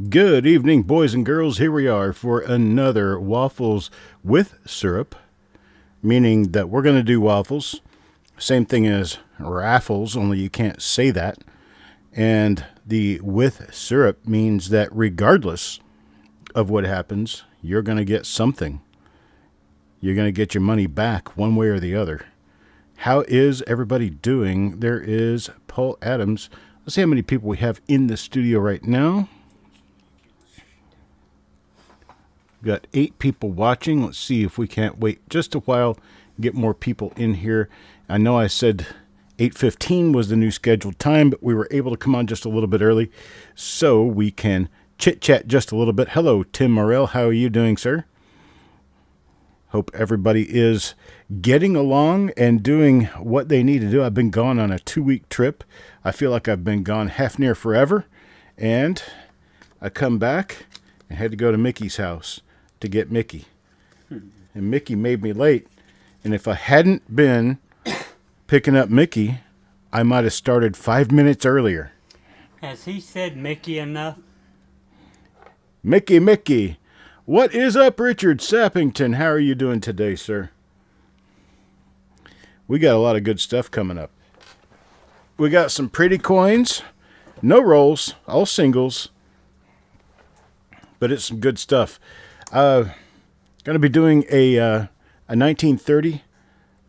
Good evening, boys and girls. Here we are for another Waffles with Syrup, meaning that we're going to do waffles. Same thing as raffles, only you can't say that. And the with syrup means that regardless of what happens, you're going to get something. You're going to get your money back one way or the other. How is everybody doing? There is Paul Adams. Let's see how many people we have in the studio right now. We've got 8 people watching. Let's see if we can't wait just a while, get more people in here. I know I said 8:15 was the new scheduled time, but we were able to come on just a little bit early so we can chit-chat just a little bit. Hello, Tim Morrell. How are you doing, sir? Hope everybody is getting along and doing what they need to do. I've been gone on a 2-week trip. I feel like I've been gone half near forever. And I come back and had to go to Mickey's house to get Mickey. And Mickey made me late. And if I hadn't been picking up Mickey, I might have started 5 minutes earlier. Has he said Mickey enough? Mickey. What is up, Richard Sappington? How are you doing today, sir? We got a lot of good stuff coming up. We got some pretty coins. No rolls, all singles. But it's some good stuff. Going to be doing a 1930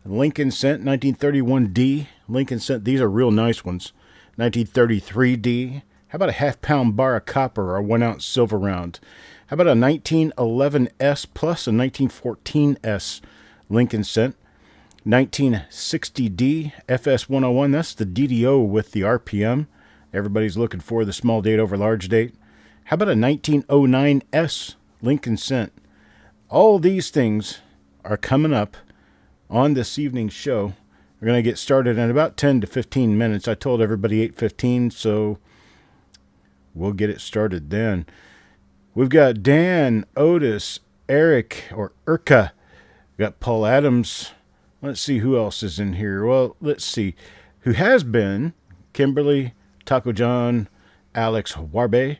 Lincoln Cent, 1931D Lincoln Cent. These are real nice ones. 1933D. How about a half-pound bar of copper or a 1-ounce silver round? How about a 1911S plus a 1914S Lincoln Cent? 1960D FS101. That's the DDO with the RPM. Everybody's looking for the small date over large date. How about a 1909S Lincoln Cent? All these things are coming up on this evening's show. We're going to get started in about 10 to 15 minutes. I told everybody 8:15, so we'll get it started then. We've got Dan, Otis, Eric, or Urka. We've got Paul Adams. Let's see who else is in here. Well, let's see. Who has been? Kimberly, Taco John, Alex Warbe.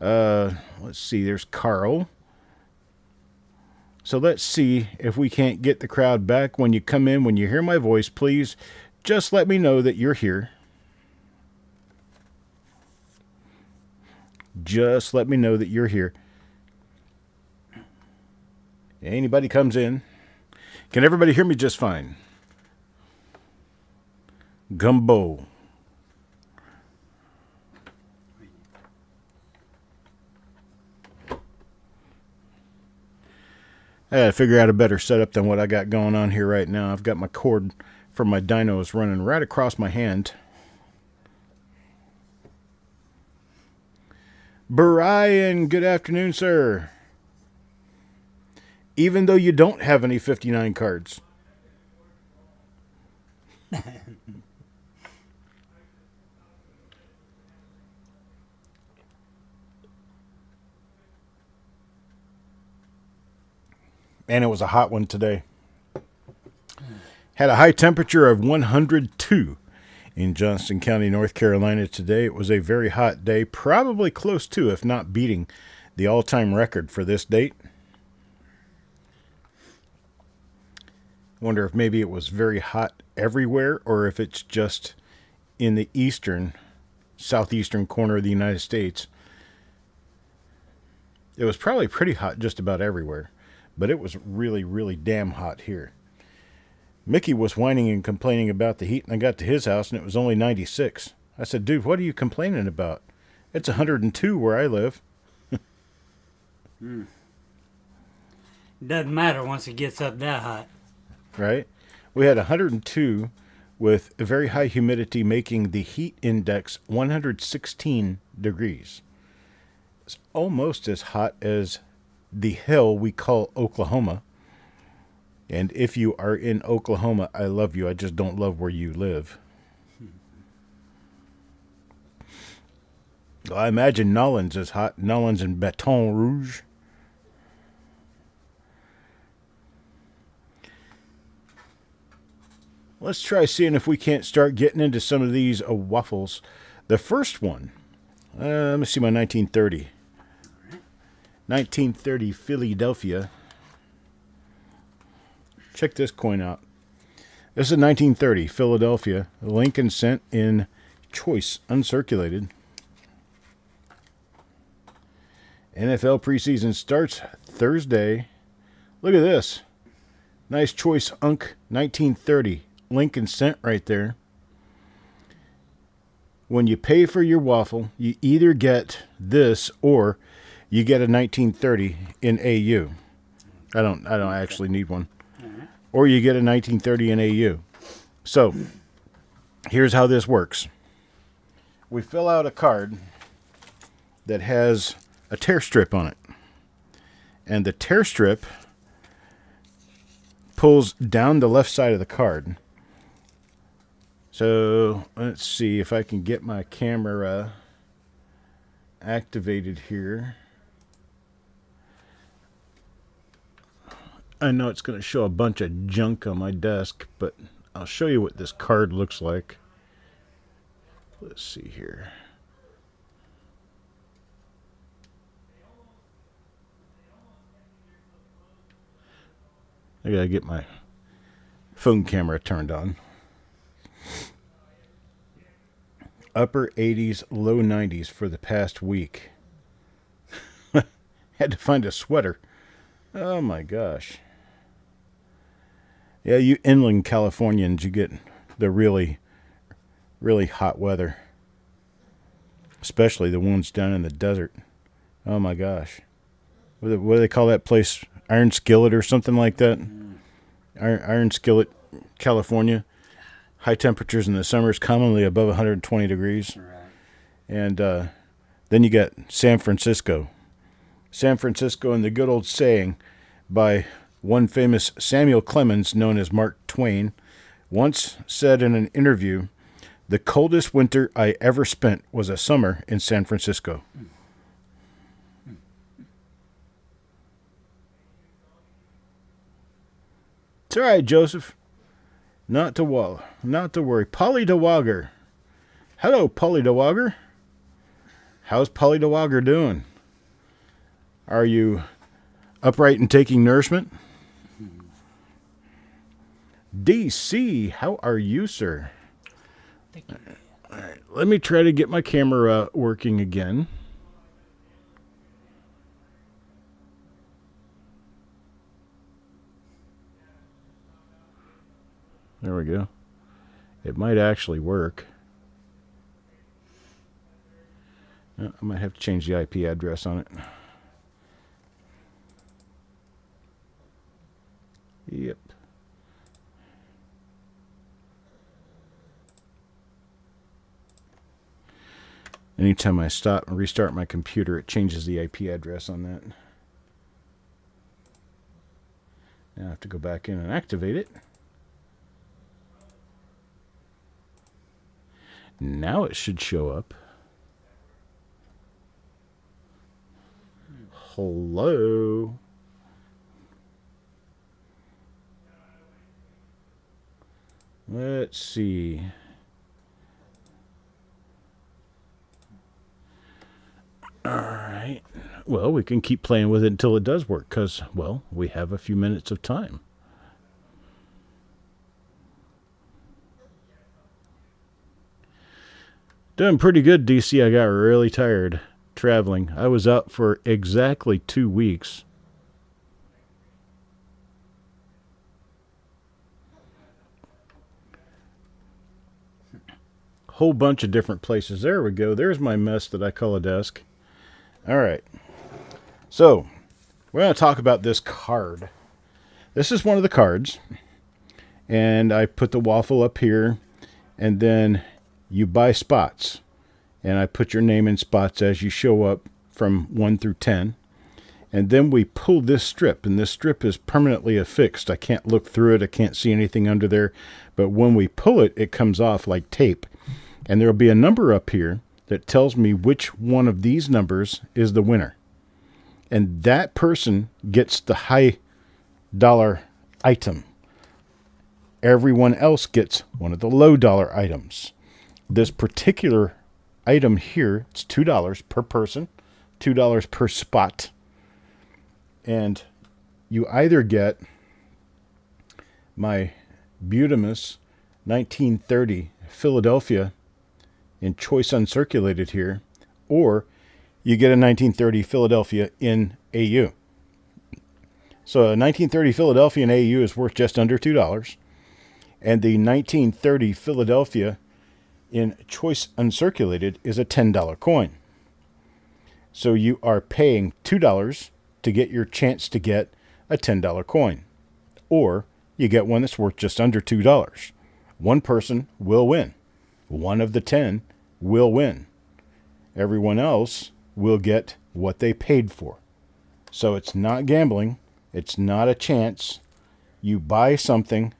Let's see. There's Carl. So let's see if we can't get the crowd back. When you come in, when you hear my voice, please just let me know that you're here. Just let me know that you're here. Anybody comes in. Can everybody hear me just fine? Gumbo. I gotta figure out a better setup than what I got going on here right now. I've got my cord from my dynos running right across my hand. Brian, good afternoon, sir. Even though you don't have any 59 cards. And it was a hot one today. Had a high temperature of 102 in Johnston County, North Carolina today. It was a very hot day, probably close to, if not beating, the all-time record for this date. Wonder if maybe it was very hot everywhere or if it's just in the southeastern corner of the United States. It was probably pretty hot just about everywhere, but it was really, really damn hot here. Mickey was whining and complaining about the heat, and I got to his house, and it was only 96. I said, dude, what are you complaining about? It's 102 where I live. Doesn't matter once it gets up that hot. Right? We had 102 with a very high humidity, making the heat index 116 degrees. It's almost as hot as the hill we call Oklahoma. And if you are in Oklahoma, I love you. I just don't love where you live. Well, I imagine Nollins is hot. Nollins and Baton Rouge. Let's try seeing if we can't start getting into some of these waffles. The first one, let me see my 1930. 1930 Philadelphia. Check this coin out. This is 1930 Philadelphia. Lincoln cent in choice, uncirculated. NFL preseason starts Thursday. Look at this. Nice choice Unk 1930 Lincoln cent right there. When you pay for your waffle, you either get this or you get a 1930 in AU. I don't actually need one. Or you get a 1930 in AU. So, here's how this works. We fill out a card that has a tear strip on it. And the tear strip pulls down the left side of the card. So, let's see if I can get my camera activated here. I know it's going to show a bunch of junk on my desk, but I'll show you what this card looks like. Let's see here. I got to get my phone camera turned on. Upper 80s, low 90s for the past week. Had to find a sweater. Oh my gosh. Yeah, you inland Californians, you get the really, really hot weather. Especially the ones down in the desert. Oh my gosh. What do they call that place? Iron Skillet or something like that? Iron Skillet, California. High temperatures in the summers, commonly above 120 degrees. Right. And then you got San Francisco. San Francisco, and the good old saying by one famous Samuel Clemens, known as Mark Twain, once said in an interview, "The coldest winter I ever spent was a summer in San Francisco." It's all right, Joseph. Not to worry. Polly DeWager. Hello, Polly DeWager. How's Polly DeWager doing? Are you upright and taking nourishment? DC, how are you, sir? Thank you. All right, let me try to get my camera working again. There we go. It might actually work. I might have to change the IP address on it. Yep. Anytime I stop and restart my computer, it changes the IP address on that. Now I have to go back in and activate it. Now it should show up. Hello. Let's see. All right. Well, we can keep playing with it until it does work because, well, we have a few minutes of time. Doing pretty good, DC. I got really tired traveling. I was out for exactly 2 weeks. Whole bunch of different places. There we go. There's my mess that I call a desk. All right. So, we're going to talk about this card. This is one of the cards. And I put the waffle up here. And then you buy spots. And I put your name in spots as you show up from 1 through 10. And then we pull this strip. And this strip is permanently affixed. I can't look through it. I can't see anything under there. But when we pull it, it comes off like tape. And there will be a number up here that tells me which one of these numbers is the winner. And that person gets the high dollar item. Everyone else gets one of the low dollar items. This particular item here, it's $2 per person, $2 per spot. And you either get my Butamus 1930 Philadelphia in choice uncirculated here, or you get a 1930 Philadelphia in AU. So a 1930 Philadelphia in AU is worth just under $2, and the 1930 Philadelphia in choice uncirculated is a $10 coin. So you are paying $2 to get your chance to get a $10 coin, or you get one that's worth just under $2. One person will win. One of the 10 will win. Everyone else will get what they paid for. So it's not gambling. It's not a chance. You buy something,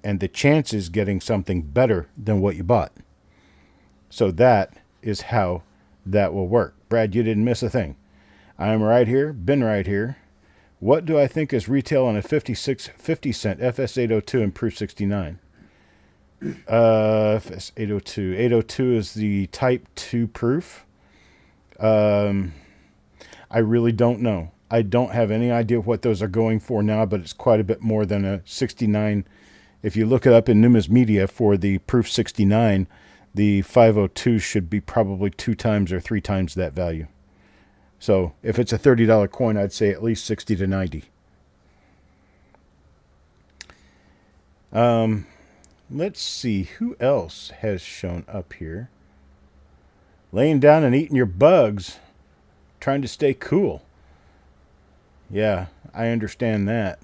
and the chance is getting something better than what you bought. So that is how that will work. Brad, you didn't miss a thing. I'm right here, been right here. What do I think is retail on a 50 cent FS802 and Proof 69? FS802. 802 is the Type 2 proof. I really don't know. I don't have any idea what those are going for now, but it's quite a bit more than a 69. If you look it up in Numis Media for the Proof 69, the 502 should be probably 2 times or 3 times that value. So if it's a $30 coin, I'd say at least 60 to 90. Let's see who else has shown up here. Laying down and eating your bugs, trying to stay cool. Yeah, I understand that.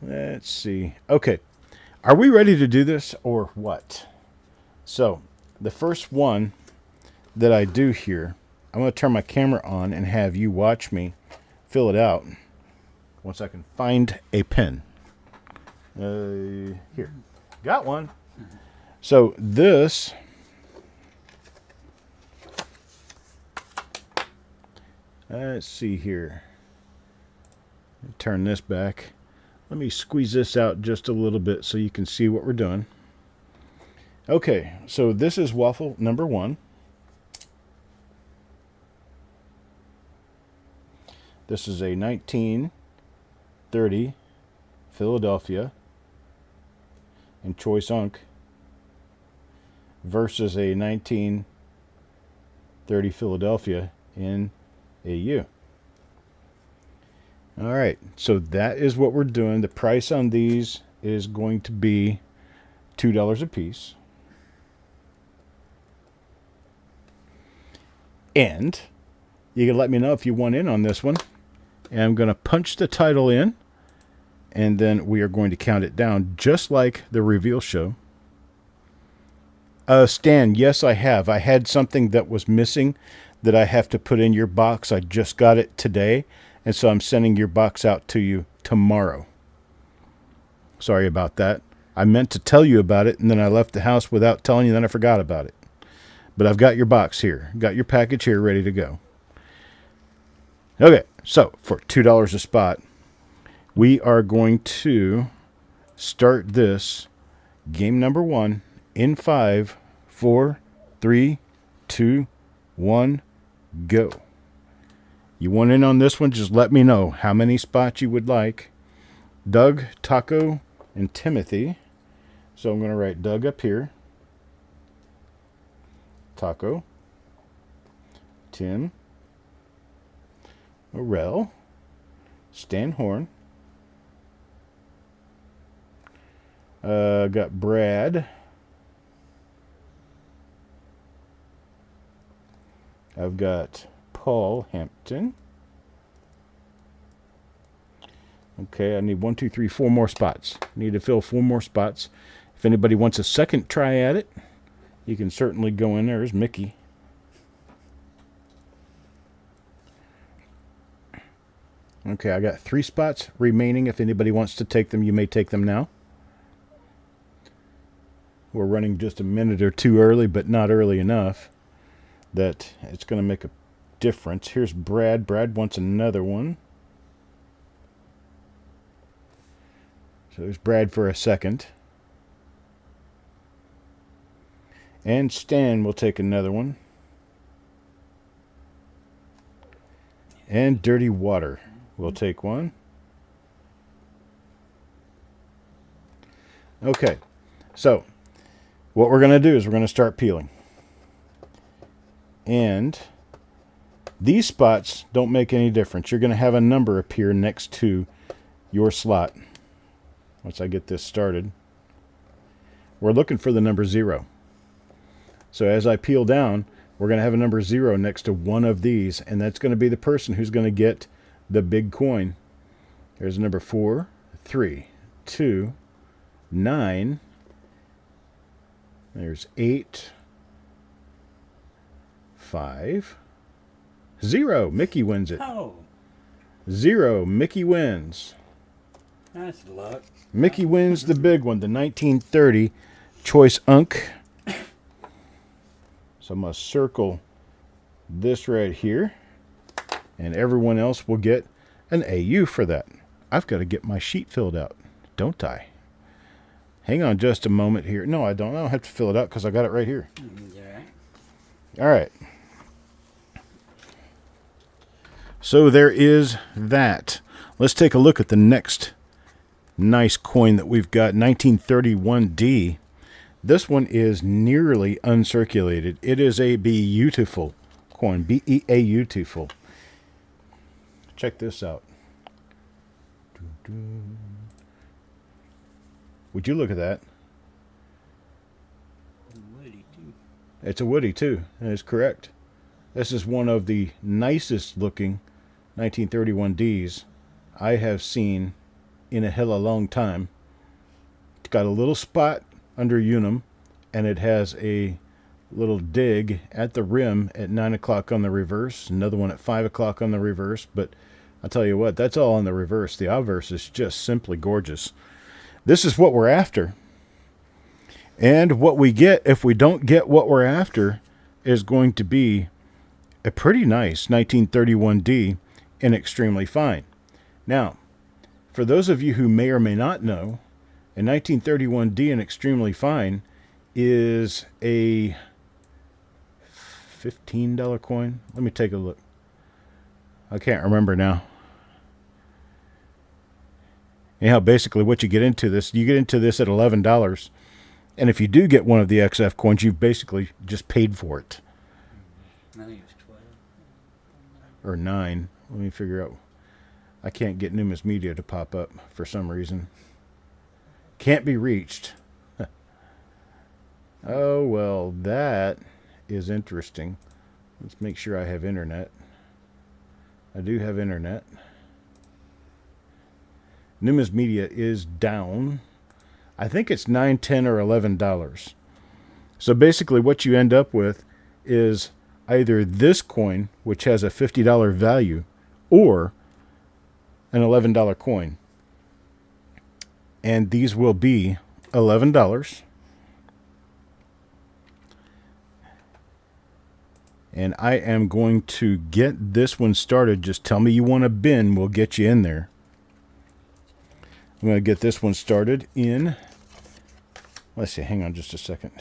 Let's see. Okay, are we ready to do this or what? So the first one that I do here, I'm going to turn my camera on and have you watch me fill it out once I can find a pen. Here. Got one. So this let's see here. Turn this back. Let me squeeze this out just a little bit so you can see what we're doing. Okay, so this is waffle number 1. This is a 1930 Philadelphia in choice unk versus a 1930 Philadelphia in AU. All right, so that is what we're doing. The price on these is going to be $2 a piece. And you can let me know if you want in on this one. And I'm going to punch the title in, and then we are going to count it down just like the reveal show. Stan, yes, I have. I had something that was missing that I have to put in your box. I just got it today, and so I'm sending your box out to you tomorrow. Sorry about that. I meant to tell you about it, and then I left the house without telling you, then I forgot about it. But I've got your box here. Got your package here ready to go. Okay, so for $2 a spot, we are going to start this game number 1 in 5, 4, 3, 2, 1, go. You want in on this one, just let me know how many spots you would like. Doug, Taco, and Timothy. So I'm going to write Doug up here. Taco. Tim. Morel. Stan Horn. Got Brad. I've got Paul Hampton. Okay, I need 1, 2, 3, 4 more spots. Need to fill 4 more spots. If anybody wants a second try at it, you can certainly go in there. There's Mickey. Okay, I got 3 spots remaining. If anybody wants to take them, you may take them now. We're running just a minute or 2 early, but not early enough that it's going to make a difference. Here's Brad. Brad wants another one. So there's Brad for a second. And Stan will take another one. And dirty water. We'll take one. Okay. So, what we're going to do is we're going to start peeling. And these spots don't make any difference. You're going to have a number appear next to your slot. Once I get this started, we're looking for the number 0. So as I peel down, we're going to have a number 0 next to one of these, and that's going to be the person who's going to get the big coin. There's number 4, 3, 2, 9. There's 8, 5, 0. Mickey wins it. Oh, 0. Mickey wins. that's luck. Mickey wins the big one, the 1930 Choice Unk. So I'm going to circle this right here, and everyone else will get an AU for that. I've got to get my sheet filled out, don't I? Hang on just a moment here. No, I don't. I don't have to fill it out because I got it right here. Yeah. All right. So there is that. Let's take a look at the next nice coin that we've got, 1931D. This one is nearly uncirculated. It is a beautiful coin, beautiful. Check this out. Would you look at that? Woody too. It's a woody too. That is correct. This is one of the nicest looking 1931Ds I have seen in a hella long time. It's got a little spot under unum, and it has a little dig at the rim at 9 o'clock on the reverse, another one at 5 o'clock on the reverse, but I'll tell you what, that's all on the reverse. The obverse is just simply gorgeous. This is what we're after. And what we get, if we don't get what we're after, is going to be a pretty nice 1931D and extremely fine. Now, for those of you who may or may not know, a 1931D and extremely fine is a $15 coin. Let me take a look. I can't remember now. Anyhow, basically what you get into this at $11. And if you do get one of the XF coins, you've basically just paid for it. I think it was 12. Or 9. Let me figure out. I can't get Numis Media to pop up for some reason. Can't be reached. Oh, well, that is interesting. Let's make sure I have internet. I do have internet. Numis Media is down. I think it's $9, $10, or $11. So basically what you end up with is either this coin, which has a $50 value, or an $11 coin. And these will be $11. And I am going to get this one started. Just tell me you want a bin. We'll get you in there. I'm going to get this one started in... Let's see. Hang on just a second.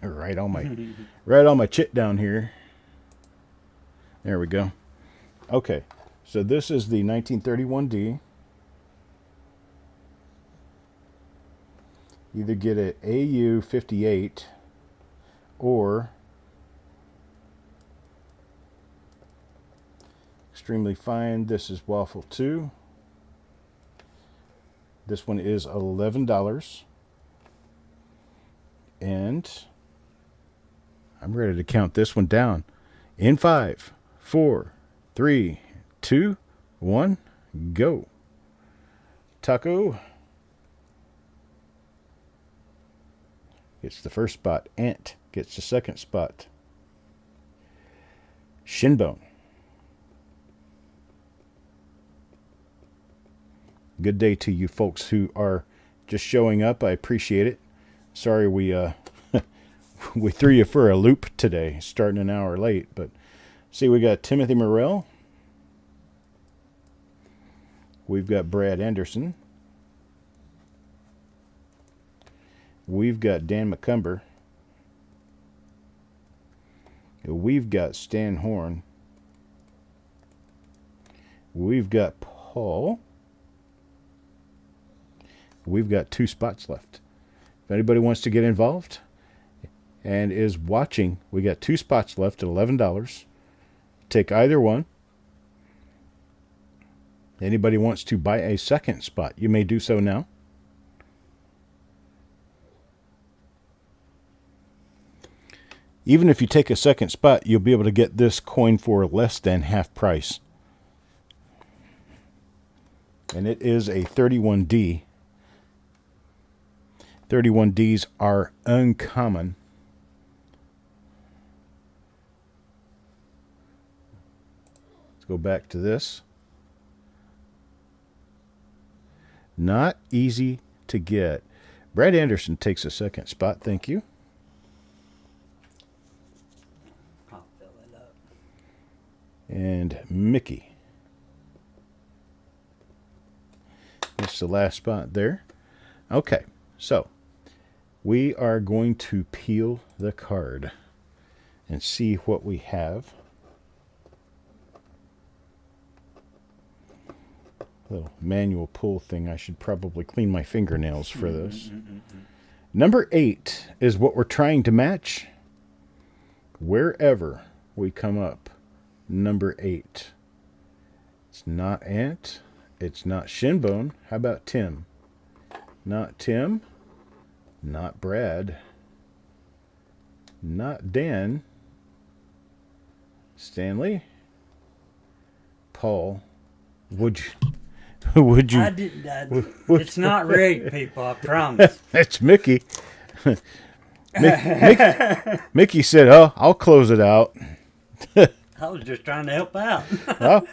right on my chit down here. There we go. Okay. So this is the 1931D. Either get an AU 58 or extremely fine. This is Waffle 2. This one is $11. And I'm ready to count this one down. In 5, 4, 3, 2, 1, go. Taco gets the first spot. Ant gets the second spot. Shinbone. Good day to you folks who are just showing up. I appreciate it. Sorry we we threw you for a loop today, starting an hour late. But see, we got Timothy Morrell. We've got Brad Anderson. We've got Dan McCumber. We've got Stan Horn. We've got Paul. We've got 2 spots left. If anybody wants to get involved and is watching, we got 2 spots left at $11. Take either one. Anybody wants to buy a second spot, you may do so now. Even if you take a second spot, you'll be able to get this coin for less than half price. And it is a 31D. 31Ds are uncommon. Let's go back to this. Not easy to get. Brad Anderson takes a second spot. Thank you. I'll fill it up. And Mickey. That's the last spot there. Okay, so we are going to peel the card and see what we have. Little manual pull thing. I should probably clean my fingernails for this. Number 8 is what we're trying to match. Wherever we come up, number 8. It's not Ant. It's not Shinbone. How about Tim? Not Tim. Not Brad. Not Dan. Stanley. Paul. Would you? Would you? I didn't. It's not rigged, people. I promise. That's Mickey. Mickey said, "Oh, I'll close it out." I was just trying to help out.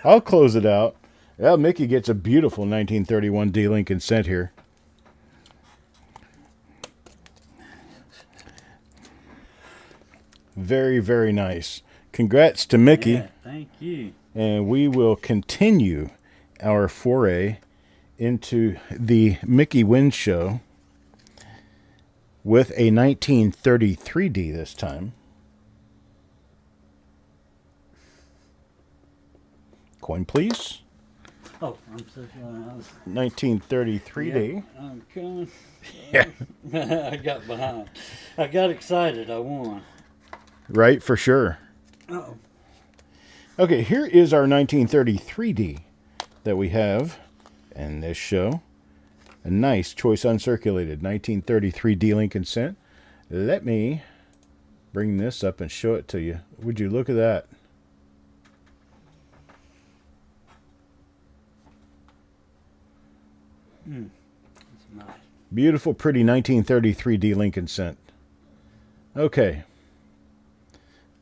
I'll close it out. Well, Mickey gets a beautiful 1931 D Lincoln cent here. Very, very nice. Congrats to Mickey. Yeah, thank you. And we will continue our foray into the Mickey Wins Show with a 1933D this time. Coin, please. Oh, I'm so sorry. 1933D. Yeah, I'm coming. Yeah. I got behind. I got excited. I won. Right, for sure. Uh-oh. Okay, here is our 1933D that we have in this show. A nice choice uncirculated 1933D Lincoln cent. Let me bring this up and show it to you. Would you look at that? That's nice. Beautiful, pretty 1933D Lincoln cent. Okay.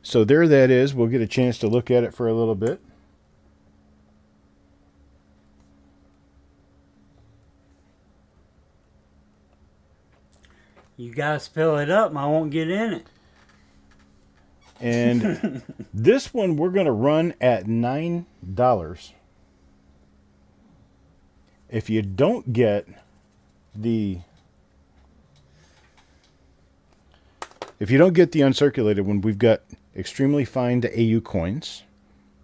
So there that is. We'll get a chance to look at it for a little bit. You gotta fill it up. I won't get in it. And this one we're going to run at $9. If you don't get the uncirculated one, we've got extremely fine to AU coins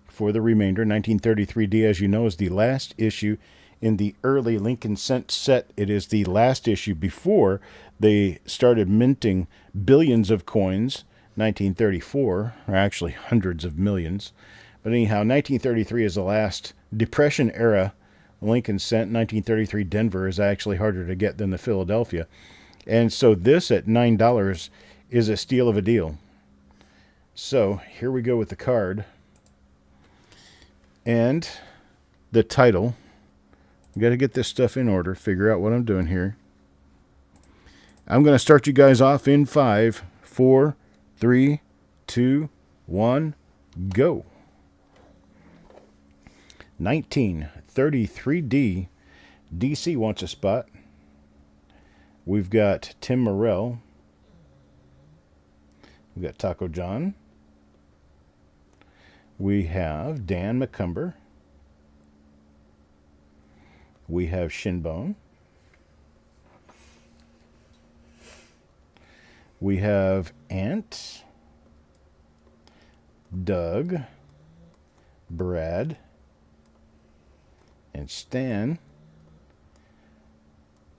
for the remainder. 1933D, as you know, is the last issue in the early Lincoln cent set. It is the last issue before they started minting billions of coins. 1934, or actually hundreds of millions. But anyhow, 1933 is the last Depression era Lincoln cent. 1933 Denver is actually harder to get than the Philadelphia. And so this at $9 is a steal of a deal. So here we go with the card. And the title. I've got to get this stuff in order, figure out what I'm doing here. I'm going to start you guys off in 5, 4, 3, 2, 1, go. 1933D. DC wants a spot. We've got Tim Morrell. We've got Taco John. We have Dan McCumber. We have Shinbone. We have Ant, Doug, Brad, and Stan.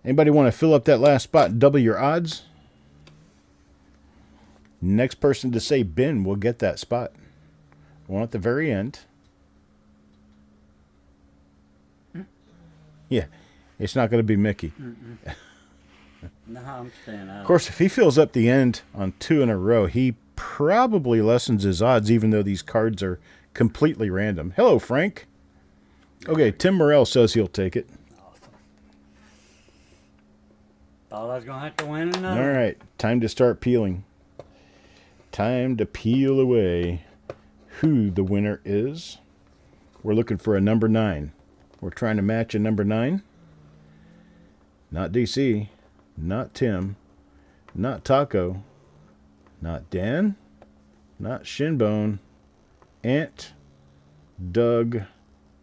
Anybody want to fill up that last spot and double your odds? Next person to say Ben will get that spot. One at the very end. Yeah, it's not going to be Mickey. No, I'm staying out. Of course, if he fills up the end on 2 in a row, he probably lessens his odds, even though these cards are completely random. Hello, Frank. Okay, Tim Morrell says he'll take it. Awesome. Thought I was going to have to win another. All right, time to start peeling. Time to peel away who the winner is. We're looking for a number 9. We're trying to match a number 9. Not DC. Not Tim. Not Taco. Not Dan. Not Shinbone. Ant. Doug.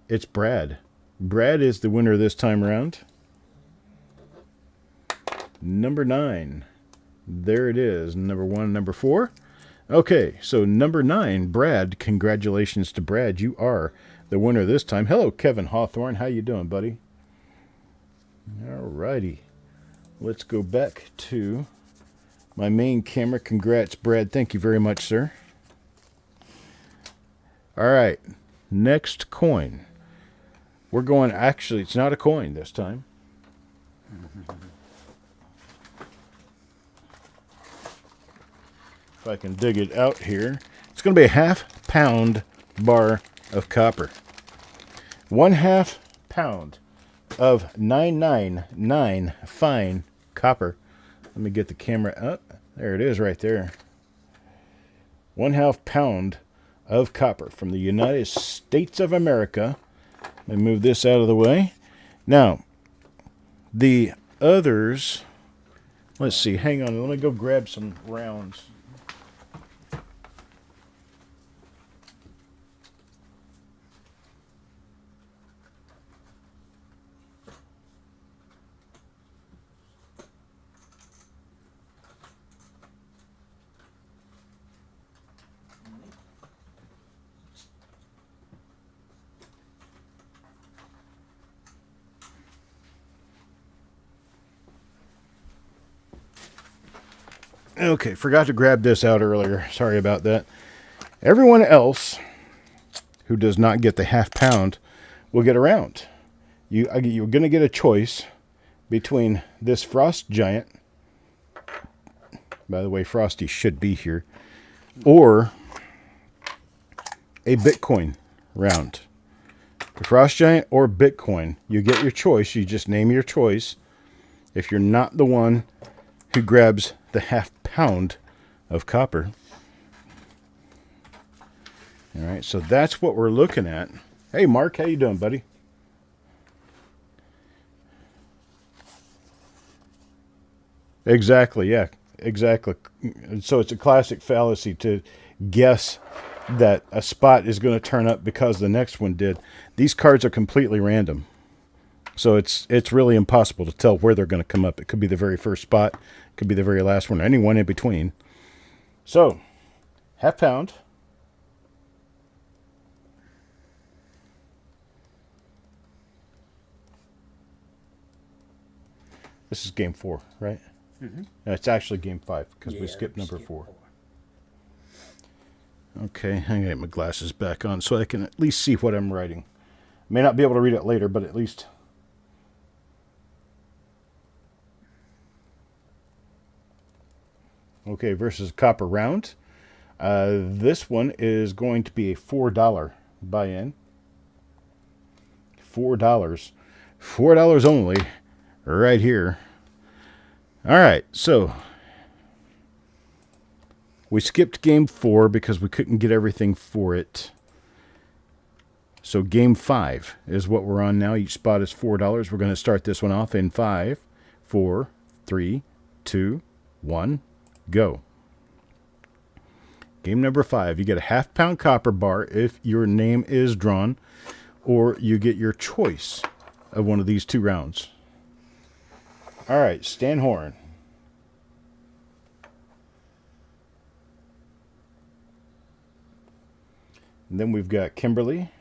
It's Brad. Brad is the winner this time around. Number 9. There it is. Number 1, number 4. Okay, so number 9, Brad. Congratulations to Brad. You are the winner this time. Hello, Kevin Hawthorne. How you doing, buddy? All righty. Let's go back to my main camera. Congrats, Brad. Thank you very much, sir. All right. Next coin. We're going, actually, it's not a coin this time. If I can dig it out here. It's going to be a half-pound bar of copper. 1/2 pound of 999 fine copper. Let me get the camera up. There it is right there. 1/2 pound of copper from the United States of America. Let me move this out of the way. Now, the others, let's see, hang on, let me go grab some rounds. Okay, forgot to grab this out earlier. Sorry about that. Everyone else who does not get the half pound will get a round. You're going to get a choice between this Frost Giant. By the way, Frosty should be here. Or a Bitcoin round. The Frost Giant or Bitcoin. You get your choice. You just name your choice. If you're not the one who grabs the half pound of copper. All right, so that's what we're looking at. Hey, Mark, how you doing, buddy? Exactly, yeah, exactly. So it's a classic fallacy to guess that a spot is going to turn up because the next one did. These cards are completely random. So it's really impossible to tell where they're going to come up. It could be the very first spot, it could be the very last one, or anyone in between. So, half pound. This is game 4, right? Mm-hmm. No, it's actually game 5 because we skipped number 4. Okay, I get my glasses back on so I can at least see what I'm writing. May not be able to read it later, but at least. Okay, versus copper round. This one is going to be a $4 buy-in. $4. $4 only. Right here. All right, so we skipped game 4 because we couldn't get everything for it. So game 5 is what we're on now. Each spot is $4. We're going to start this one off in 5, 4, 3, 2, 1, go. Game number 5. You get a half pound copper bar if your name is drawn, or you get your choice of one of these 2 rounds. All right, Stan Horn. And then we've got Kimberly.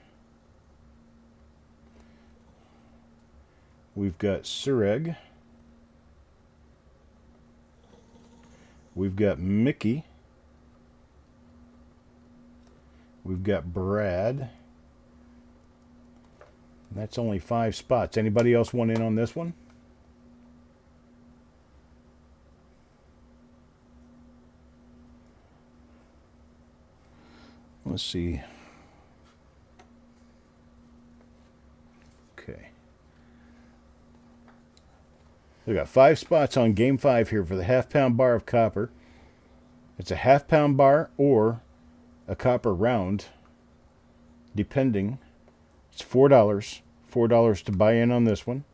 We've got Sureg. We've got Mickey. We've got Brad. That's only 5 spots. Anybody else want in on this one? Let's see. Okay. We got 5 spots on game 5 here for the half-pound bar of copper. It's a half-pound bar or a copper round, depending. It's $4. $4 to buy in on this one.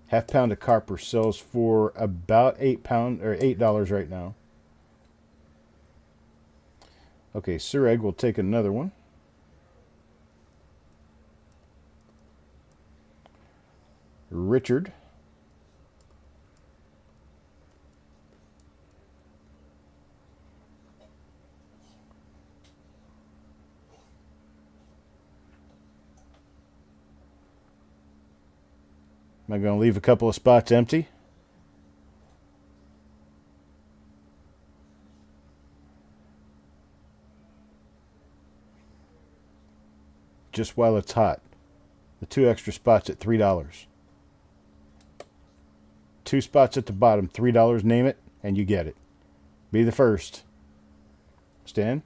Half pound of copper sells for about $8 right now. Okay, Sureg will take another one. Richard. Am I going to leave a couple of spots empty? Just while it's hot. The 2 extra spots at $3. 2 spots at the bottom, $3. Name it, and you get it. Be the first. Stan?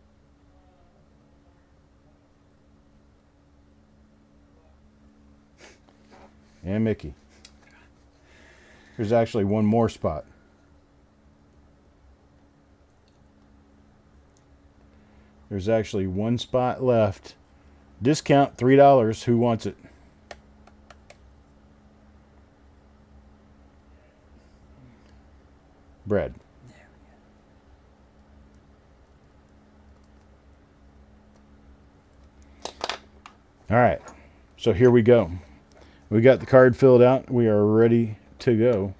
And Mickey. There's actually one more spot. There's actually one spot left. Discount $3. Who wants it? Brad. All right. So here we go. We got the card filled out. We are ready to go.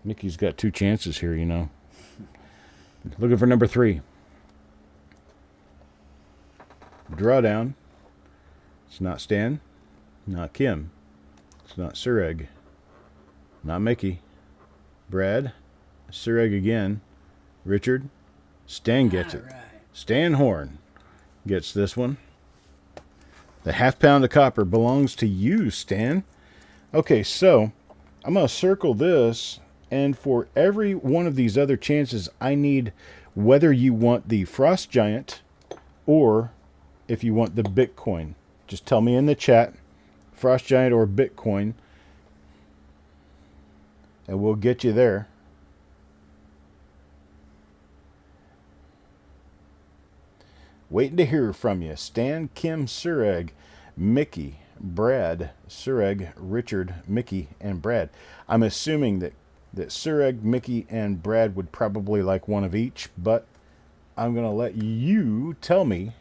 Mickey's got 2 chances here, you know. Looking for number 3. Drawdown. It's not Stan. Not Kim. It's not Sureg. Not Mickey. Brad. Sureg again. Richard. Stan gets it. Right. Stan Horn gets this one. The half pound of copper belongs to you, Stan. Okay, so I'm going to circle this, and for every one of these other chances, I need whether you want the Frost Giant or if you want the Bitcoin. Just tell me in the chat, Frost Giant or Bitcoin, and we'll get you there. Waiting to hear from you. Stan, Kim, Sureg, Mickey, Brad, Sureg, Richard, Mickey, and Brad. I'm assuming that Sureg, Mickey, and Brad would probably like one of each, but I'm going to let you tell me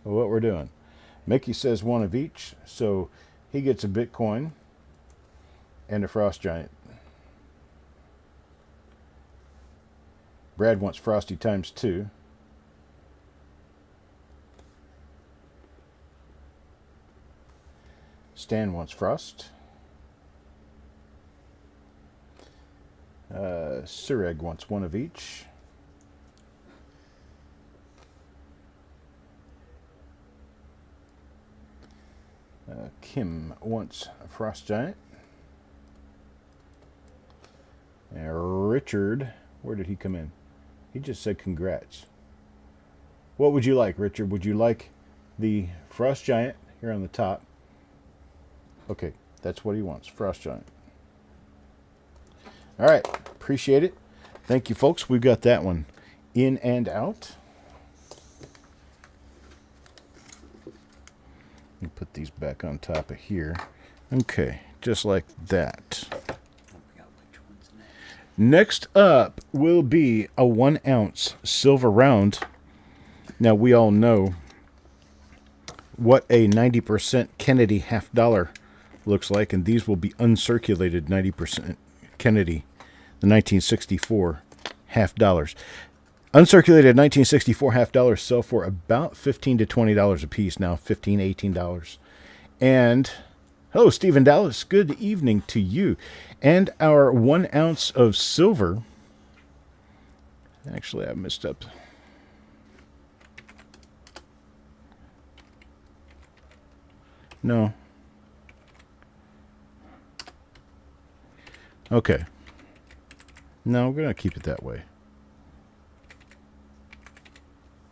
what we're doing. Mickey says one of each, so he gets a Bitcoin and a Frost Giant. Brad wants Frosty times 2. Stan wants Frost. Sureg wants one of each. Kim wants a Frost Giant. And Richard, where did he come in? He just said congrats. What would you like, Richard? Would you like the Frost Giant here on the top? Okay, that's what he wants, Frost Giant. All right, appreciate it. Thank you, folks. We've got that one in and out. Let me put these back on top of here. Okay, just like that. Next up will be a 1 ounce silver round. Now, we all know what a 90% Kennedy $half looks like, and these will be uncirculated 90% Kennedy, the 1964 $half. Uncirculated 1964 half dollars sell for about $15 to $20 a piece now, $15, $18. And hello, Stephen Dallas. Good evening to you. And our 1 ounce of silver. Actually, I messed up. No. Okay. No, we're going to keep it that way.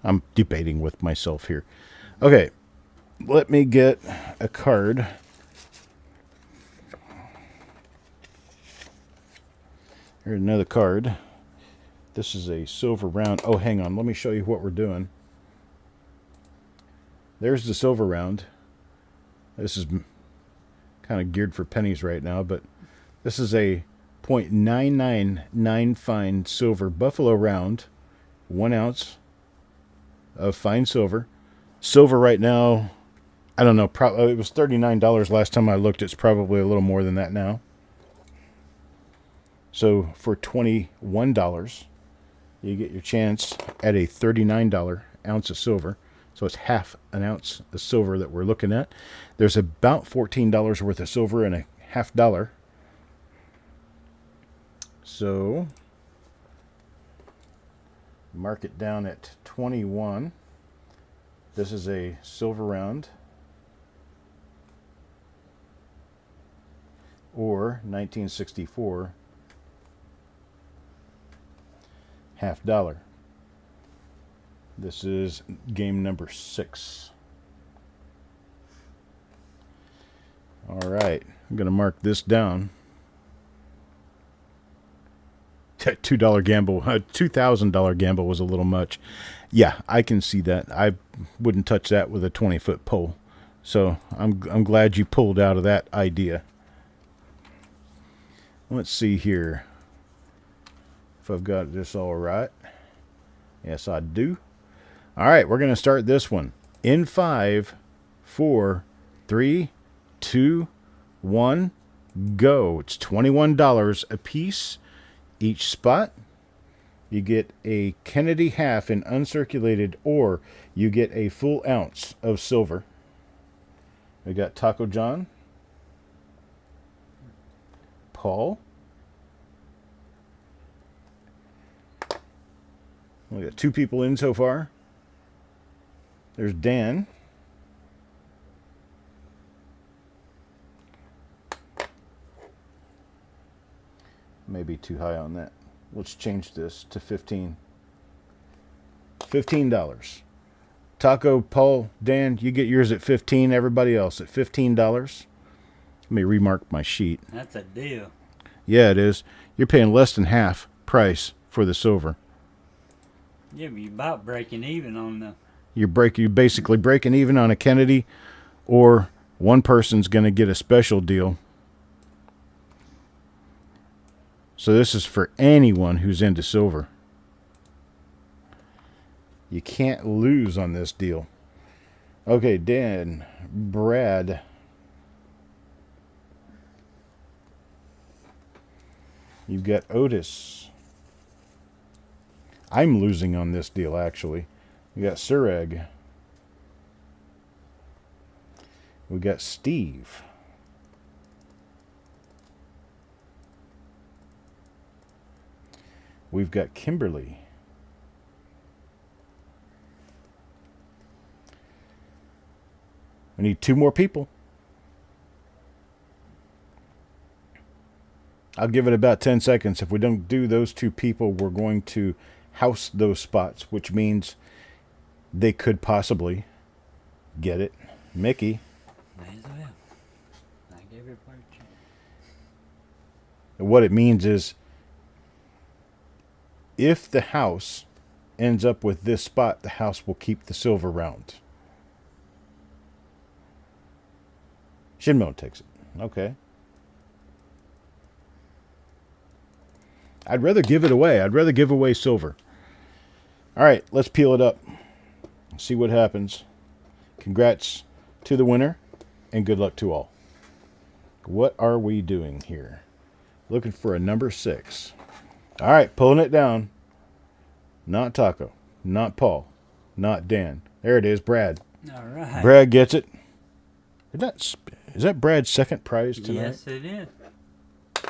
I'm debating with myself here. Okay. Let me get a card. Here's another card. This is a silver round. Oh, hang on. Let me show you what we're doing. There's the silver round. This is kind of geared for pennies right now, but this is a .999 fine silver buffalo round. 1 ounce of fine silver. Silver right now, I don't know, it was $39 last time I looked. It's probably a little more than that now. So for $21, you get your chance at a $39 ounce of silver. So it's half an ounce of silver that we're looking at. There's about $14 worth of silver and a half dollar. So mark it down at 21. This is a silver round. Or 1964 half dollar. This is game number 6. All right, I'm going to mark this down. $2 gamble, $2,000 gamble was a little much. Yeah, I can see that. I wouldn't touch that with a 20-foot pole. So I'm glad you pulled out of that idea. Let's see here if I've got this all right. Yes, I do. All right, we're going to start this one in 5, 4, 3, 2, 1, go. It's $21 a piece. Each spot, you get a Kennedy half in uncirculated, or you get a full ounce of silver. We got Taco John, Paul. We got 2 people in so far. There's Dan. Maybe too high on that. Let's change this to 15. $15. Taco, Paul, Dan, you get yours at 15. Everybody else at $15. Let me remark my sheet. That's a deal. Yeah, it is. You're paying less than half price for the silver. Yeah, but you're about breaking even on the... You're basically breaking even on a Kennedy, or one person's going to get a special deal. So this is for anyone who's into silver. You can't lose on this deal. Okay, Dan, Brad. You've got Otis. I'm losing on this deal, actually. We got Sureg. We got Steve. We've got Kimberly. We need 2 more people. I'll give it about 10 seconds. If we don't do those 2 people, we're going to house those spots, which means they could possibly get it. Mickey. May as well. I gave everybody a chance. What it means is, if the house ends up with this spot, the house will keep the silver round. Shinmo takes it. Okay. I'd rather give it away. I'd rather give away silver. All right, let's peel it up. See what happens. Congrats to the winner, and good luck to all. What are we doing here? Looking for a number 6. All right, pulling it down. not Taco, not Paul, not Dan. There it is, Brad. All right. Brad gets it. Is that Brad's second prize tonight? Yes, it is.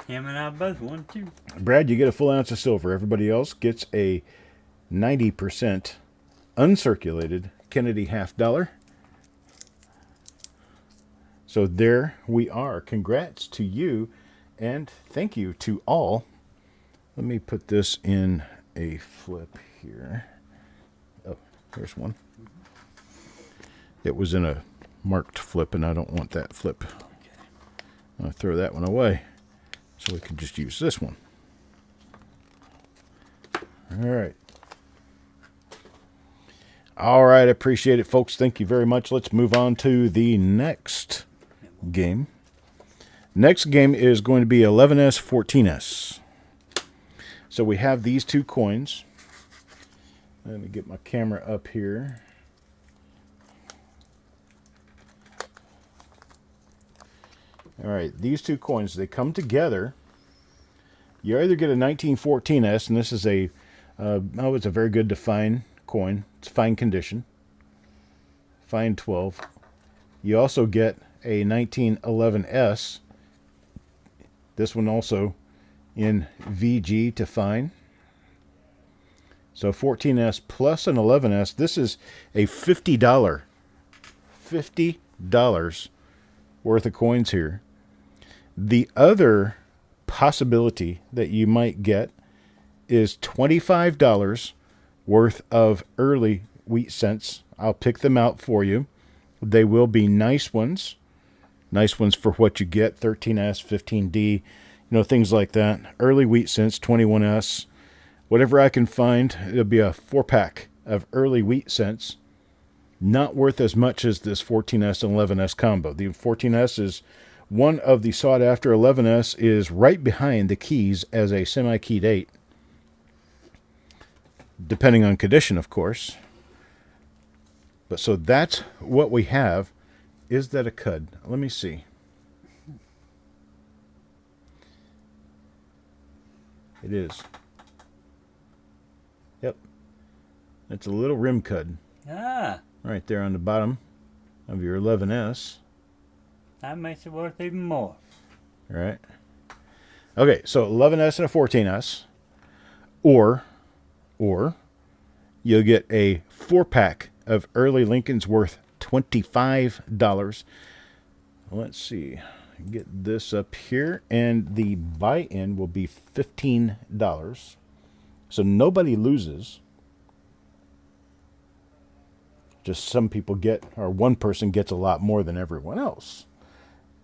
Him and I both won too. Brad, you get a full ounce of silver. Everybody else gets a 90% uncirculated Kennedy $50. So there we are. Congrats to you, and thank you to all. Let me put this in a flip here. Oh, here's one. It was in a marked flip, and I don't want that flip. I'm going to throw that one away so we can just use this one. All right. All right, I appreciate it, folks. Thank you very much. Let's move on to the next game. Next game is going to be 11S, 14S. So we have these two coins. Let me get my camera up here. All right, these two coins, they come together. You either get a 1914S, and this is it's a very good to fine coin. It's fine condition. Fine 12. You also get a 1911S. This one also in VG to fine. So 14S plus an 11S. This is a $50 worth of coins here. The other possibility that you might get is $25 worth of early wheat cents. I'll pick them out for you. They will be nice ones. Nice ones for what you get. 13S, 15D, things like that. Early wheat cents, 21S. Whatever I can find, it'll be a 4-pack of early wheat cents. Not worth as much as this 14S and 11S combo. The 14S is one of the sought-after. 11S is right behind the keys as a semi-keyed 8. Depending on condition, of course. But so that's what we have. Is that a cud? Let me see. It is. Yep. It's a little rim cud. Ah. Right there on the bottom of your 11S. That makes it worth even more. All right. Okay, so 11S and a 14S. Or you'll get a 4-pack of early Lincolns worth $25. Let's see. Get this up here. And the buy-in will be $15. So nobody loses. Just some people get, or one person gets a lot more than everyone else.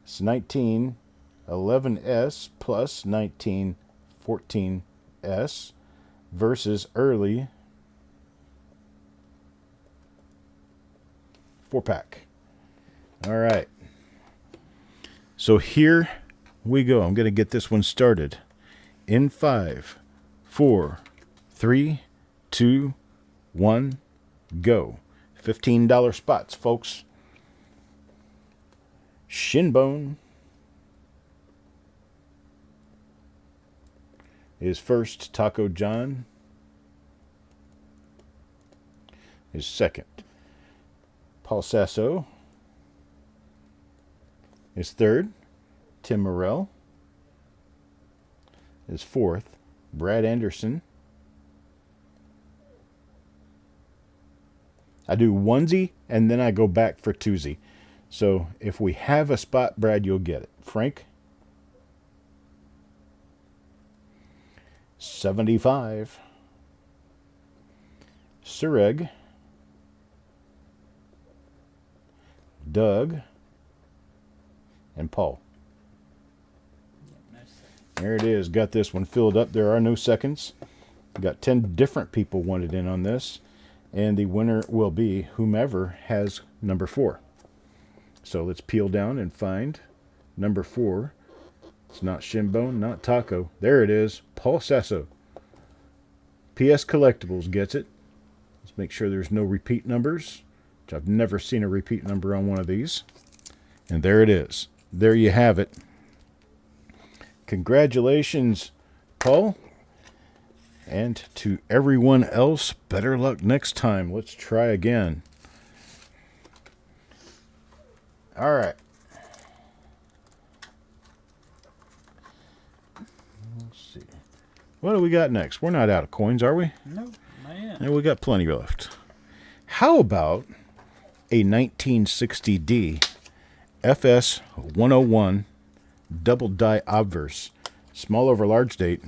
It's 1911S plus 1914S versus early 4-pack. All right. So here we go. I'm going to get this one started in 5, 4, 3, 2, 1, go. $15 spots, folks. Shinbone is first. Taco John is second. Paul Sasso is third. Tim Morrell is fourth. Brad Anderson. I do onesie, and then I go back for twosie. So if we have a spot, Brad, you'll get it. Frank. 75. Sureg. Doug. And Paul. There it is. Got this one filled up. There are no seconds. Got 10 different people wanted in on this. And the winner will be whomever has number 4. So let's peel down and find number 4. It's not Shinbone, not Taco. There it is. Paul Sasso. PS Collectibles gets it. Let's make sure there's no repeat numbers, which I've never seen a repeat number on one of these. And there it is. There you have it. Congratulations, Paul. And to everyone else, better luck next time. Let's try again. All right. Let's see. What do we got next? We're not out of coins, are we? No, man. And we got plenty left. How about a 1960D FS 101 double die obverse, small over large date?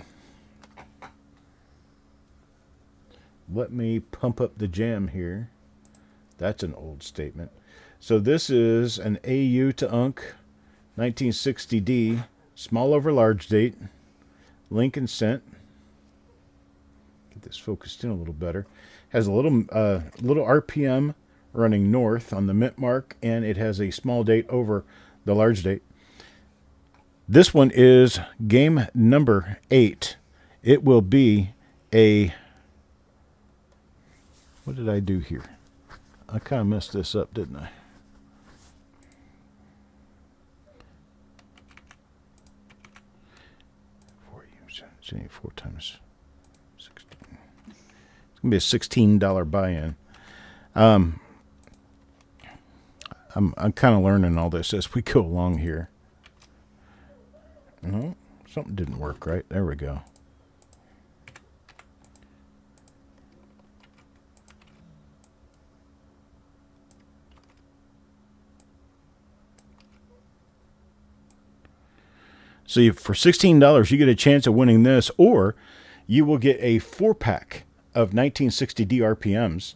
Let me pump up the jam here. That's an old statement. So this is an AU to UNC 1960D, small over large date, Lincoln cent. Get this focused in a little better. Has a little RPM running north on the mint mark, and it has a small date over the large date. This one is game number 8. It will be a... What did I do here? I kind of messed this up, didn't I? Four times 16. It's gonna be a $16 buy-in. I'm kind of learning all this as we go along here. No, something didn't work right. There we go. So for $16, you get a chance of winning this, or you will get a 4-pack of 1960 DRPMs.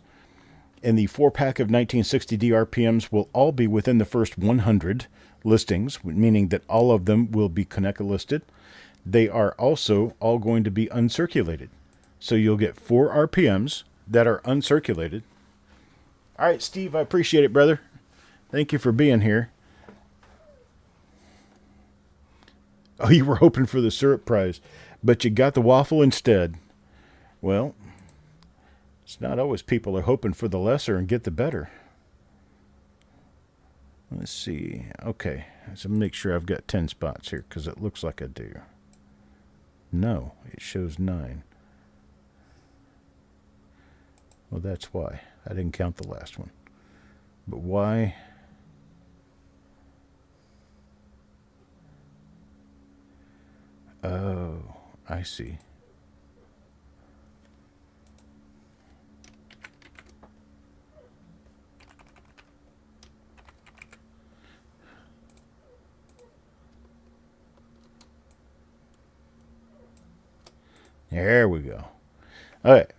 And the 4-pack of 1960 DRPMs will all be within the first 100 listings, meaning that all of them will be Connecticut listed. They are also all going to be uncirculated. So you'll get 4 RPMs that are uncirculated. All right, Steve, I appreciate it, brother. Thank you for being here. Oh, you were hoping for the syrup prize, but you got the waffle instead. Well, it's not always people are hoping for the lesser and get the better. Let's see. Okay, so make sure I've got 10 spots here because it looks like I do. No, it shows 9. Well, that's why. I didn't count the last one. But why? Oh, I see. There we go. All right.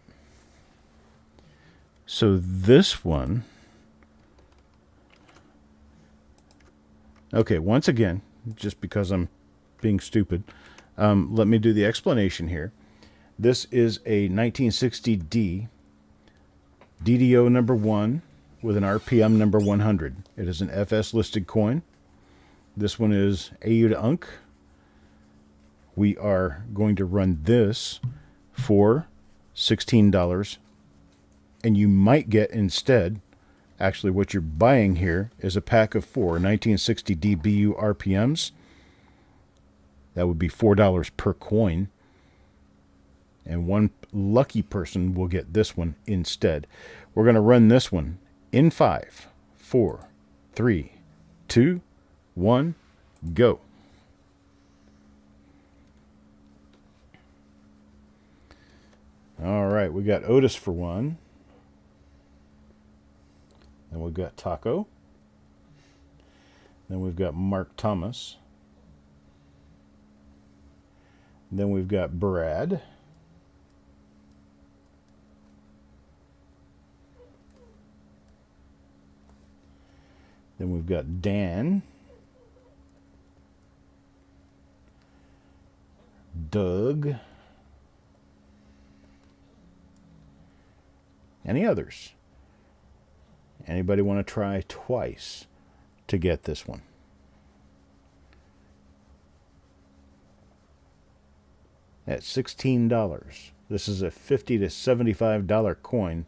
So this one. Okay, once again, just because I'm being stupid, let me do the explanation here. This is a 1960D DDO number 1 with an RPM number 100. It is an FS listed coin. This one is AU to UNC. We are going to run this for $16. And you might get instead, actually what you're buying here is a pack of 4 1960 DBU RPMs. That would be $4 per coin. And one lucky person will get this one instead. We're going to run this one in 5, 4, 3, 2, 1, go. All right, we got Otis for 1. Then we've got Taco. Then we've got Mark Thomas. Then we've got Brad. Then we've got Dan. Doug. Any others? Anybody want to try twice to get this one? At $16. This is a $50 to $75 coin.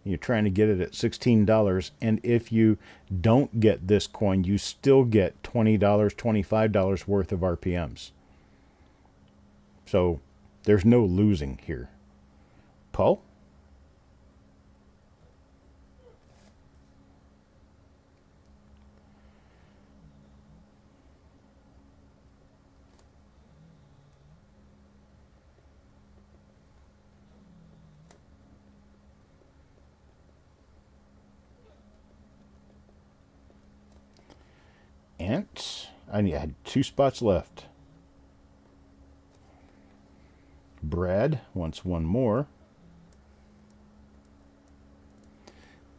You're trying to get it at $16, and if you don't get this coin, you still get $20, $25 worth of RPMs. So There's no losing here. Paul? Ant. I had 2 spots left. Brad wants 1 more.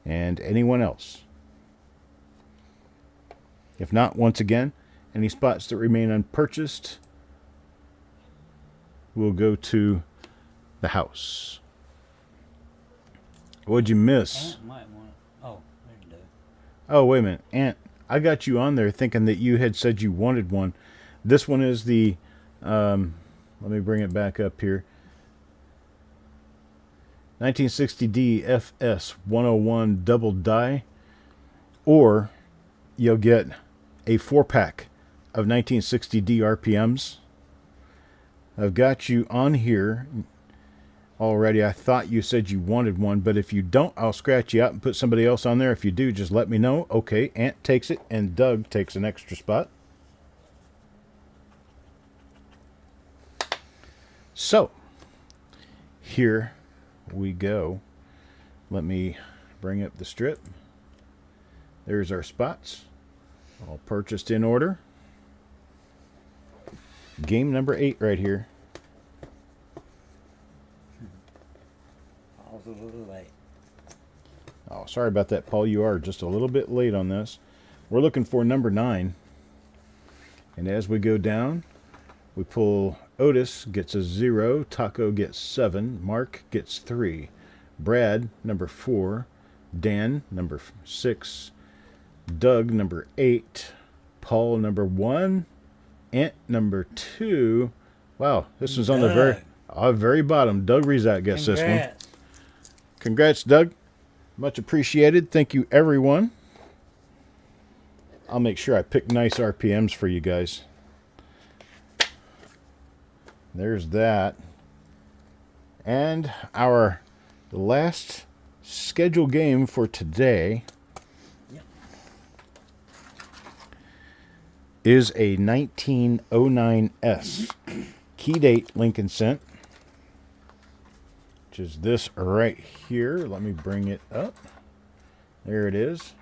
And anyone else? If not, once again, any spots that remain unpurchased will go to the house. What'd you miss? Ant might want. Oh, there you go. Oh, wait a minute. Ant, I got you on there thinking that you had said you wanted one. This one is the, let me bring it back up here. 1960D FS 101 double die. Or you'll get a 4-pack of 1960D RPMs. I've got you on here already. I thought you said you wanted one, but if you don't, I'll scratch you out and put somebody else on there. If you do, just let me know. Okay, Ant takes it, and Doug takes an extra spot. So, here we go. Let me bring up the strip. There's our spots, all purchased in order. Game number 8 right here. I was a little late. Oh, sorry about that, Paul. You are just a little bit late on this. We're looking for number 9. And as we go down, we pull Otis gets a 0, Taco gets 7, Mark gets 3, Brad, number 4, Dan, number 6, Doug, number 8, Paul, number 1, Ant, number 2. Wow, this one's on the very bottom. Doug Rezat gets this one. Congrats, Doug. Much appreciated. Thank you, everyone. I'll make sure I pick nice RPMs for you guys. There's that. And our last scheduled game for today is a 1909S key date Lincoln Cent, which is this right here. Let me bring it up. There it is.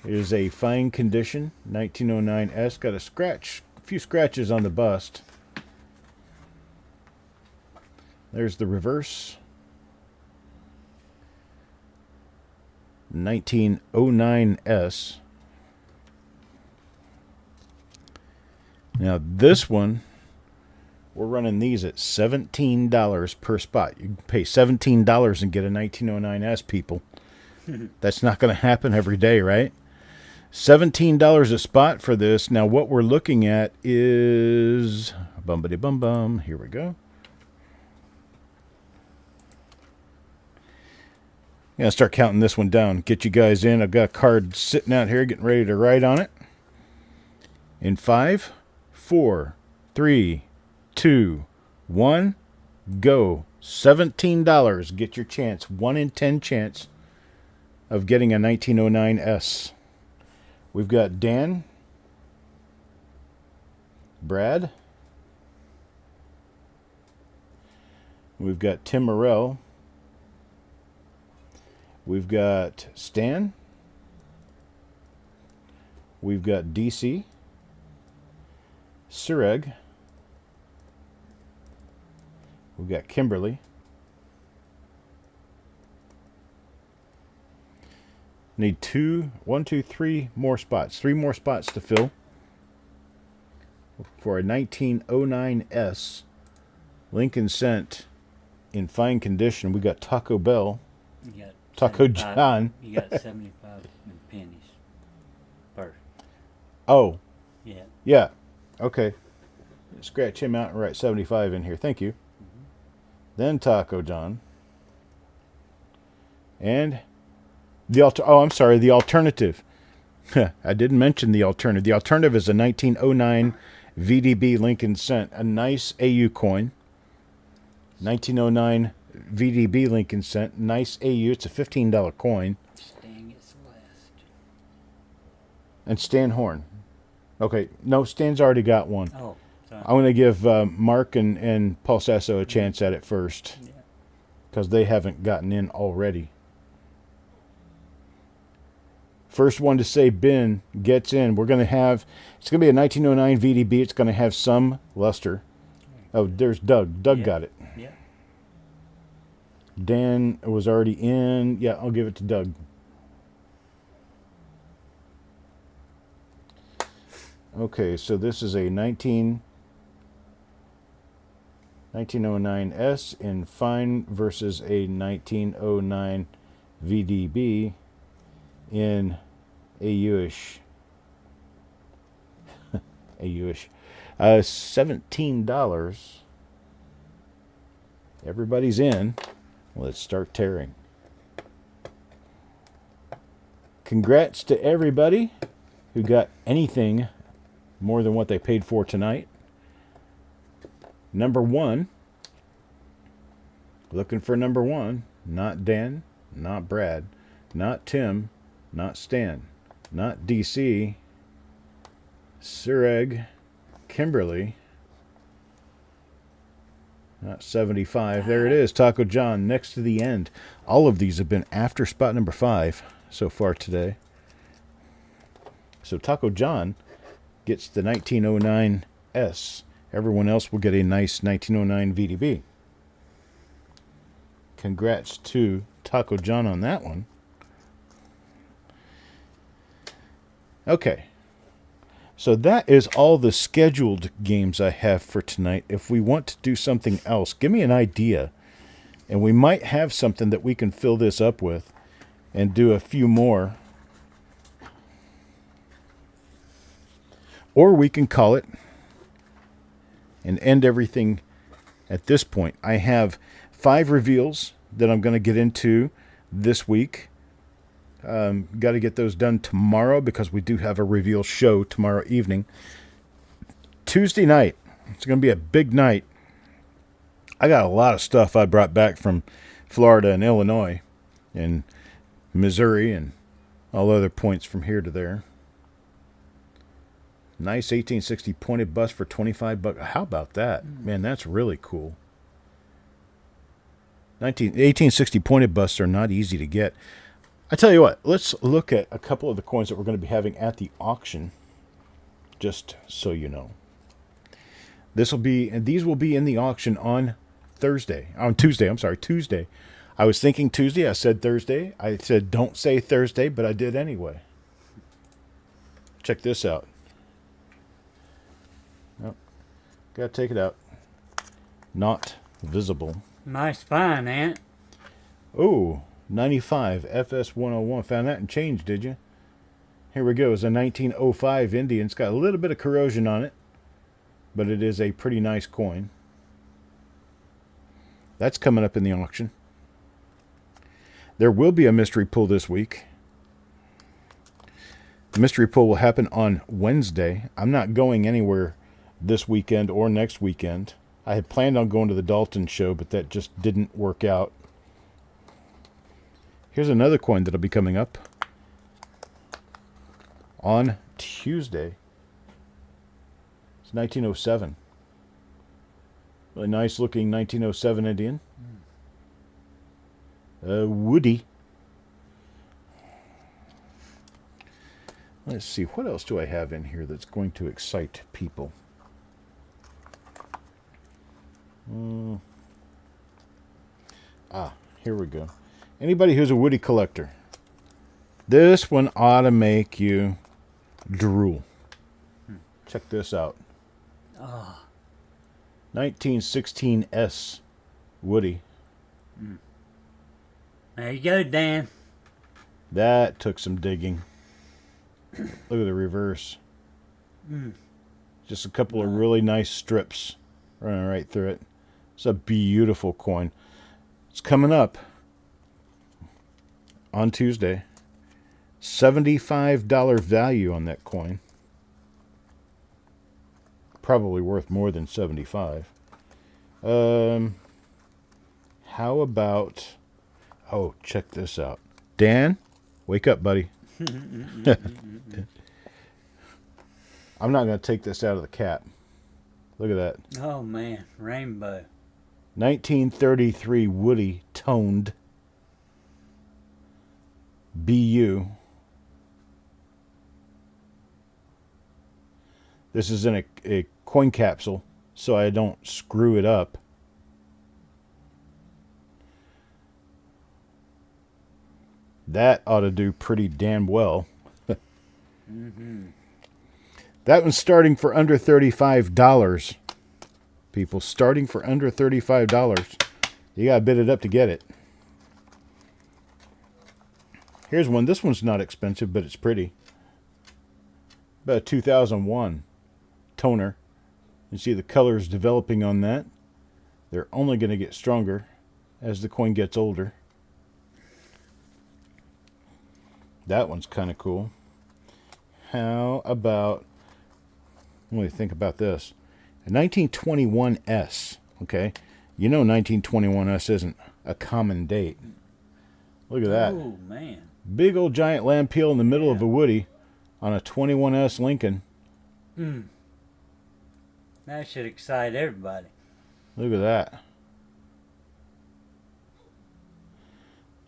It is a fine condition 1909S. Got a few scratches on the bust. There's the reverse. 1909S. Now this one, we're running these at $17 per spot. You can pay $17 and get a 1909S, people. That's not going to happen every day, right? $17 a spot for this. Now what we're looking at is bumbity bum bum. Here we go. I'm going to start counting this one down. Get you guys in. I've got a card sitting out here getting ready to write on it. In 5, 4, 3, 2, 1, go. $17. Get your chance. 1 in 10 chance of getting a 1909S. We've got Dan, Brad, we've got Tim Morrell, we've got Stan, we've got DC, Sureg, we've got Kimberly, need 3 more spots. 3 more spots to fill for a 1909S Lincoln Cent in fine condition. We got Taco Bell. You got Taco John. You got 75 pennies per. Oh. Yeah. Yeah. Okay. Scratch him out and write 75 in here. Thank you. Mm-hmm. Then Taco John. And the alternative. I didn't mention the alternative. The alternative is a 1909 VDB Lincoln Cent, a nice AU coin. 1909 VDB Lincoln cent. Nice AU. It's a $15 coin. Stan gets last. And Stan Horn. Okay, no, Stan's already got one. Oh, sorry. I'm going to give Mark and Paul Sasso a chance at it first. Yeah. Because they haven't gotten in already. First one to say bin gets in. We're going to have, it's going to be a 1909 VDB. It's going to have some luster. Oh, there's Doug. Doug got it. Yeah. Dan was already in. Yeah, I'll give it to Doug. Okay, so this is a 1909S in fine versus a 1909 VDB in AU-ish. AU-ish. $17. Everybody's in. Let's start tearing. Congrats to everybody who got anything more than what they paid for tonight. Number one. Looking for number one. Not Dan, not Brad, not Tim, not Stan, not DC, Sureg, Kimberly, not 75. There it is, Taco John, next to the end. All of these have been after spot number 5 so far today. So Taco John gets the 1909S. Everyone else will get a nice 1909 VDB. Congrats to Taco John on that one. Okay. So that is all the scheduled games I have for tonight. If we want to do something else, give me an idea. And we might have something that we can fill this up with and do a few more. Or we can call it and end everything at this point. I have 5 reveals that I'm going to get into this week. Got to get those done tomorrow because we do have a reveal show tomorrow evening. Tuesday night, it's going to be a big night. I got a lot of stuff I brought back from Florida and Illinois and Missouri and all other points from here to there. Nice 1860 pointed bust for $25. How about that? Man, that's really cool. 1860 pointed busts are not easy to get. I tell you what, let's look at a couple of the coins that we're going to be having at the auction, just so you know. These will be in the auction on Tuesday. I was thinking Tuesday. I said Thursday. I said don't say Thursday, but I did anyway. Check this out. Nope. Gotta take it out. Not visible. Nice find, Aunt. Oh, 95 FS 101. Found that and changed, did you? Here we go. It's a 1905 Indian. It's got a little bit of corrosion on it, but it is a pretty nice coin. That's coming up in the auction. There will be a mystery pull this week. The mystery pull will happen on Wednesday. I'm not going anywhere this weekend or next weekend. I had planned on going to the Dalton show, but that just didn't work out. Here's another coin that'll be coming up on Tuesday. It's 1907. Really nice looking 1907 Indian. Woody. Let's see, what else do I have in here that's going to excite people? Here we go. Anybody who's a Woody collector, this one ought to make you drool. Check this out. 1916S Woody. There you go, Dan. That took some digging. Look at the reverse. Just a couple of really nice strips running right through it. It's a beautiful coin. It's coming up on Tuesday. $75 value on that coin. Probably worth more than $75. How about... Oh, check this out. Dan, wake up, buddy. I'm not going to take this out of the cap. Look at that. Oh, man. Rainbow. 1933 Woody toned BU. This is in a coin capsule, so I don't screw it up. That ought to do pretty damn well. Mm-hmm. That one's starting for under $35. People, starting for under $35. You got to bid it up to get it. Here's one. This one's not expensive, but it's pretty. About a 2001 toner. You see the colors developing on that. They're only going to get stronger as the coin gets older. That one's kind of cool. How about, let me think about this. A 1921S, okay? You know 1921S isn't a common date. Look at that. Oh, man. Big old giant lamb peel in the middle of a Woody on a 21S Lincoln. That should excite everybody. Look at that.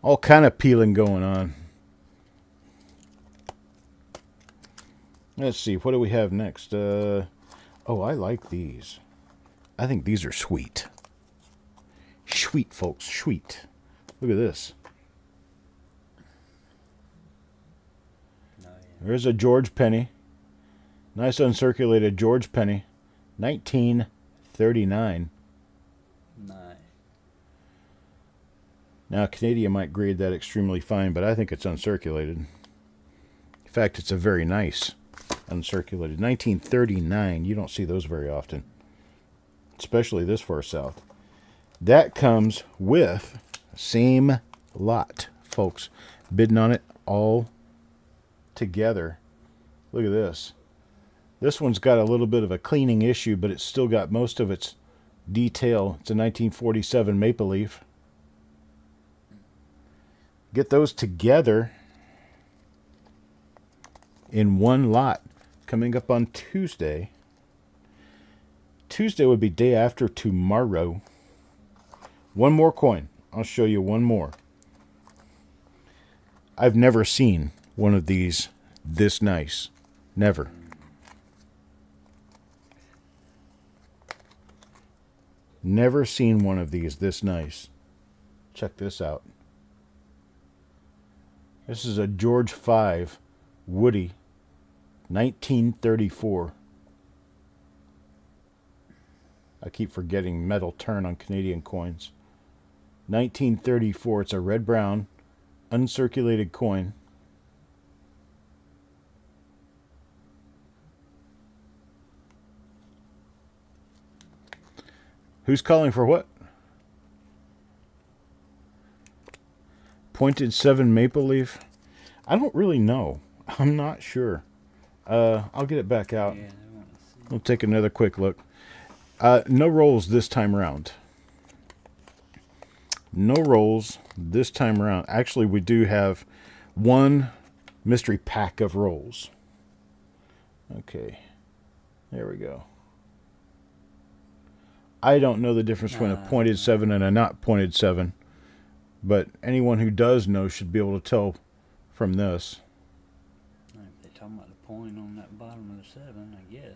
All kind of peeling going on. Let's see, what do we have next? Oh, I like these. I think these are sweet. Sweet, folks, sweet. Look at this. Oh, yeah. There's a George penny. Nice uncirculated George penny. 1939. Nice. Now, Canadian might grade that extremely fine, but I think it's uncirculated. In fact, it's a very nice uncirculated. 1939. You don't see those very often, especially this far south. That comes with same lot, folks. Bidding on it all together. Look at this. This one's got a little bit of a cleaning issue, but it's still got most of its detail. It's a 1947 Maple Leaf. Get those together in one lot coming up on Tuesday. Tuesday would be day after tomorrow. One more coin. I'll show you one more. I've never seen one of these this nice. Never. Never seen one of these this nice. Check this out. This is a George V Woody, 1934. I keep forgetting metal turn on Canadian coins. 1934. It's a red-brown, uncirculated coin. Who's calling for what? Pointed 7 Maple Leaf. I don't really know. I'm not sure. I'll get it back out. Yeah, We'll take another quick look. No rolls this time around. No rolls this time around. Actually, we do have one mystery pack of rolls. Okay. There we go. I don't know the difference between a pointed 7 and a not pointed 7. But anyone who does know should be able to tell from this. If they're talking about the point on that bottom of the 7, I guess.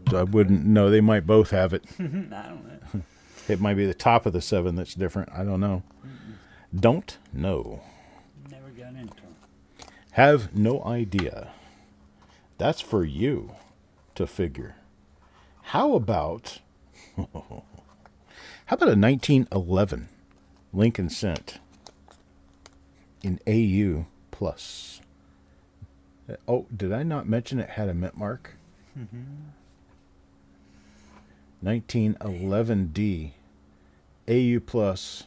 But I wouldn't know. They might both have it. I don't know. It might be the top of the 7 that's different. I don't know. Don't know. Never got into them. Have no idea. That's for you to figure. How about a 1911 Lincoln cent in AU plus? Oh, did I not mention it had a mint mark? 1911D AU plus.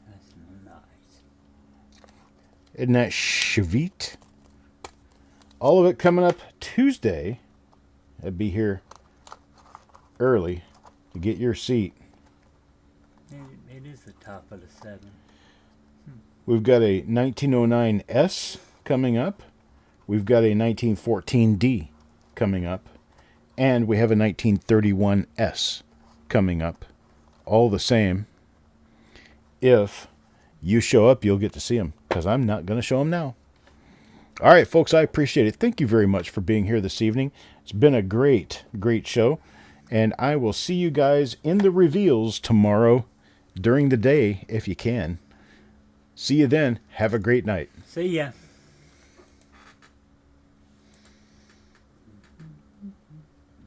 That's nice. Isn't that sweet? All of it coming up Tuesday. I'd be here early to get your seat. It is the top of the 7. We've got a 1909S coming up. We've got a 1914D coming up. And we have a 1931S coming up. All the same. If you show up, you'll get to see them, because I'm not going to show them now. All right, folks, I appreciate it. Thank you very much for being here this evening. It's been a great, great show. And I will see you guys in the reveals tomorrow during the day, if you can. See you then. Have a great night. See ya.